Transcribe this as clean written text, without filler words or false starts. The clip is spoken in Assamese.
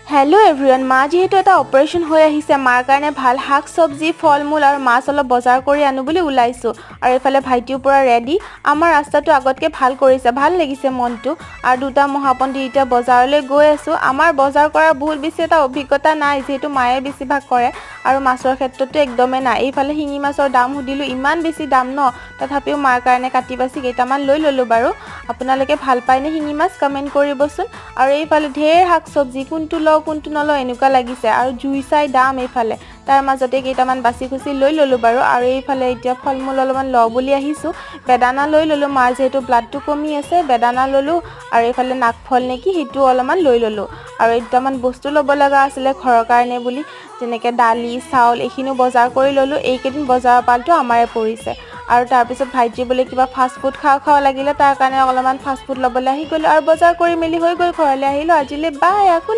हेलो एवरीवन मा जेहेतु এটা অপাৰেশন হৈ আহিছে মাৰ কাৰণে ভাল শাক সবজি ফলমূল আৰু মাছ অলপ বজাৰ কৰি আনো বুলি উলাইছো আৰু এফালে ভাইটিও পুৰা ৰেডি আমাৰ ৰাস্তাটো আগতকে ভাল কৰিছে ভাল লাগিছে মনটো আৰু দুটা মহাপন্ডি এতিয়া বজাৰলৈ গৈ আছো আমাৰ বজাৰ কৰা বহুত বেছি এটা অভিজ্ঞতা নাই যেহেতু মায়ে বেছিভাগ কৰে আৰু মাছৰ ক্ষেত্ৰটো একদমে নাই এইফালে হিঙি মাছৰ দাম হুদিলো ইমান বেছি দাম ন তথাপিও মাৰ কাৰণে কাটি বাছি কেইটামান লৈ ললো বাৰু আপোনালোকে ভাল পায়নে হিঙি মাছ কমেন্ট কৰিবচোন আৰু এইফালে ঢেৰ শাক সবজি কোনটো নল এনেকুৱা লাগিছে আৰু জুই চাই দাম এইফালে তাৰ মাজতে কেইটামান বাছি খুচি লৈ ললো বাৰু আৰু এইফালে এতিয়া ফলমূল অলপমান ল বুলি আহিছো বেদানা লৈ ললো মাৰ যেহেতু ব্লাডটো কমি আছে বেদানা ললো আৰু এইফালে নাকফল নেকি হেতু অলপমান লৈ ললো আৰু একদমমান বস্তু লব লগা আছিল ঘৰৰ কাৰণে বুলি যেনেকৈ দালি চাউল এখিনো বজাৰ কৰি ললো এইকেদিন বজাৰৰ পালটো আমাৰে পৰিছে আৰু তাৰ পিছত ভাইটি বলে কিবা ফাষ্ট ফুড খাও লাগিলে তাৰ কাৰণে অলপমান ফাষ্ট ফুড লবলৈ আহি গলো আৰু বজাৰ কৰি মেলি হৈ গল ঘৰলৈ আহিলো আজিলে বাই